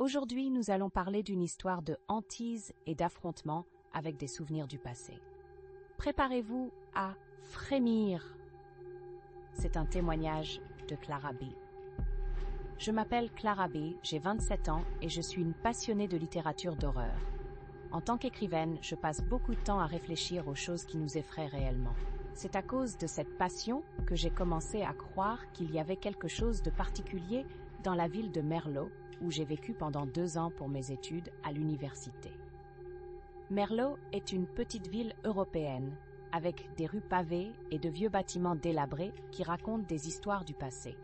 Aujourd'hui, nous allons parler d'une histoire de hantise et d'affrontement avec des souvenirs du passé. Préparez-vous à frémir. C'est un témoignage de Clara B. Je m'appelle Clara B, j'ai 27 ans et je suis une passionnée de littérature d'horreur. En tant qu'écrivaine, je passe beaucoup de temps à réfléchir aux choses qui nous effraient réellement. C'est à cause de cette passion que j'ai commencé à croire qu'il y avait quelque chose de particulier dans la ville de Merlo, où j'ai vécu pendant 2 ans pour mes études à l'université. Merlo est une petite ville européenne, avec des rues pavées et de vieux bâtiments délabrés qui racontent des histoires du passé.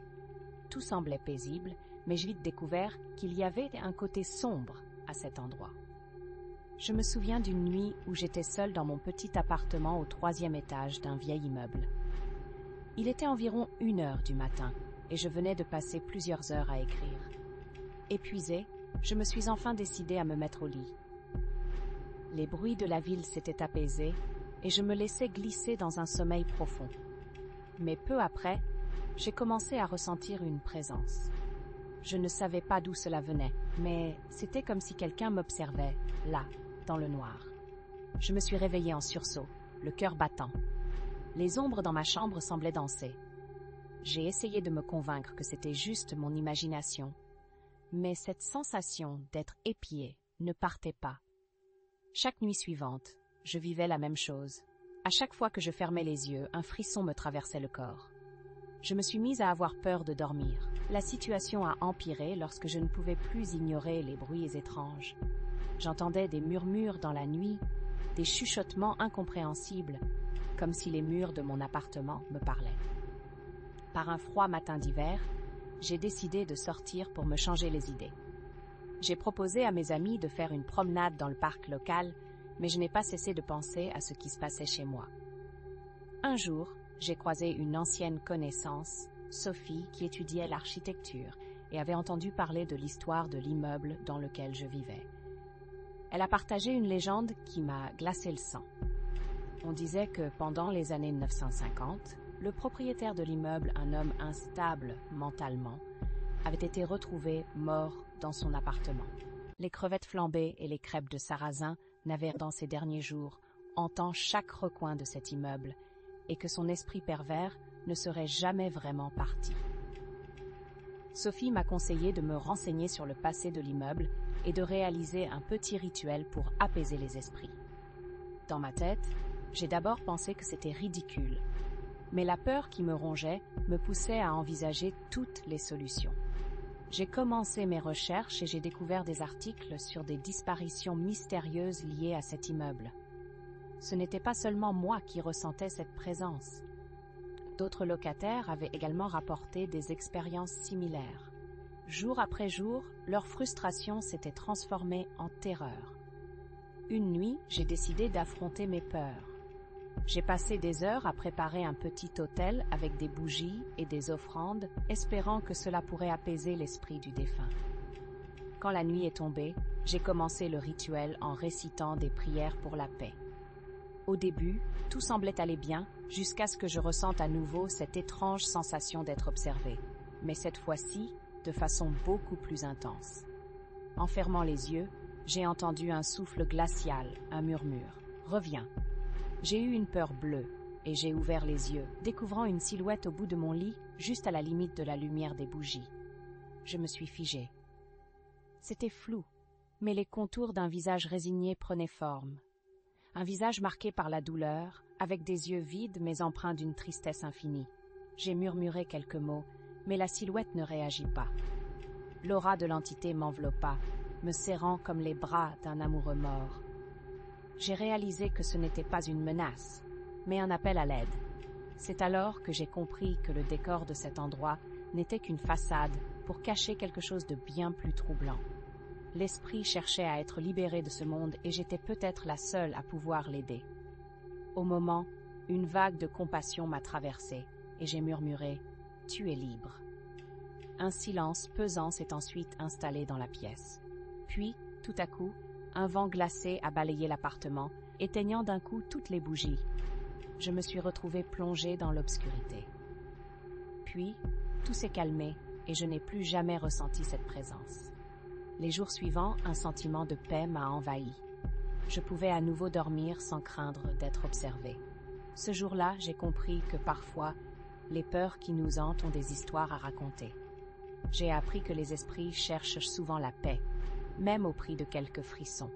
Tout semblait paisible, mais j'ai vite découvert qu'il y avait un côté sombre à cet endroit. Je me souviens d'une nuit où j'étais seule dans mon petit appartement au 3e étage d'un vieil immeuble. Il était environ 1h du matin et je venais de passer plusieurs heures à écrire. Épuisée, je me suis enfin décidée à me mettre au lit. Les bruits de la ville s'étaient apaisés et je me laissais glisser dans un sommeil profond. Mais peu après, j'ai commencé à ressentir une présence. Je ne savais pas d'où cela venait, mais c'était comme si quelqu'un m'observait, là, dans le noir. Je me suis réveillée en sursaut, le cœur battant. Les ombres dans ma chambre semblaient danser. J'ai essayé de me convaincre que c'était juste mon imagination, mais cette sensation d'être épiée ne partait pas. Chaque nuit suivante, je vivais la même chose. À chaque fois que je fermais les yeux, un frisson me traversait le corps. Je me suis mise à avoir peur de dormir. La situation a empiré lorsque je ne pouvais plus ignorer les bruits étranges. J'entendais des murmures dans la nuit, des chuchotements incompréhensibles, comme si les murs de mon appartement me parlaient. Par un froid matin d'hiver, j'ai décidé de sortir pour me changer les idées. J'ai proposé à mes amis de faire une promenade dans le parc local, mais je n'ai pas cessé de penser à ce qui se passait chez moi. Un jour, j'ai croisé une ancienne connaissance, Sophie, qui étudiait l'architecture et avait entendu parler de l'histoire de l'immeuble dans lequel je vivais. Elle a partagé une légende qui m'a glacé le sang. On disait que pendant les années 1950, le propriétaire de l'immeuble, un homme instable mentalement, avait été retrouvé mort dans son appartement. Les crevettes flambées et les crêpes de sarrasin n'avaient dans ces derniers jours hantant chaque recoin de cet immeuble et que son esprit pervers ne serait jamais vraiment parti. Sophie m'a conseillé de me renseigner sur le passé de l'immeuble et de réaliser un petit rituel pour apaiser les esprits. Dans ma tête, j'ai d'abord pensé que c'était ridicule, mais la peur qui me rongeait me poussait à envisager toutes les solutions. J'ai commencé mes recherches et j'ai découvert des articles sur des disparitions mystérieuses liées à cet immeuble. Ce n'était pas seulement moi qui ressentais cette présence. D'autres locataires avaient également rapporté des expériences similaires. Jour après jour, leur frustration s'était transformée en terreur. Une nuit, j'ai décidé d'affronter mes peurs. J'ai passé des heures à préparer un petit autel avec des bougies et des offrandes, espérant que cela pourrait apaiser l'esprit du défunt. Quand la nuit est tombée, j'ai commencé le rituel en récitant des prières pour la paix. Au début, tout semblait aller bien, jusqu'à ce que je ressente à nouveau cette étrange sensation d'être observée, mais cette fois-ci, de façon beaucoup plus intense. En fermant les yeux, j'ai entendu un souffle glacial, un murmure. « Reviens !» J'ai eu une peur bleue, et j'ai ouvert les yeux, découvrant une silhouette au bout de mon lit, juste à la limite de la lumière des bougies. Je me suis figée. C'était flou, mais les contours d'un visage résigné prenaient forme. Un visage marqué par la douleur, avec des yeux vides mais empreints d'une tristesse infinie. J'ai murmuré quelques mots, mais la silhouette ne réagit pas. L'aura de l'entité m'enveloppa, me serrant comme les bras d'un amoureux mort. J'ai réalisé que ce n'était pas une menace, mais un appel à l'aide. C'est alors que j'ai compris que le décor de cet endroit n'était qu'une façade pour cacher quelque chose de bien plus troublant. L'esprit cherchait à être libéré de ce monde et j'étais peut-être la seule à pouvoir l'aider. Au moment, une vague de compassion m'a traversée et j'ai murmuré « Tu es libre ». Un silence pesant s'est ensuite installé dans la pièce. Puis, tout à coup, un vent glacé a balayé l'appartement, éteignant d'un coup toutes les bougies. Je me suis retrouvée plongée dans l'obscurité. Puis, tout s'est calmé et je n'ai plus jamais ressenti cette présence. Les jours suivants, un sentiment de paix m'a envahi. Je pouvais à nouveau dormir sans craindre d'être observé. Ce jour-là, j'ai compris que parfois, les peurs qui nous hantent ont des histoires à raconter. J'ai appris que les esprits cherchent souvent la paix, même au prix de quelques frissons.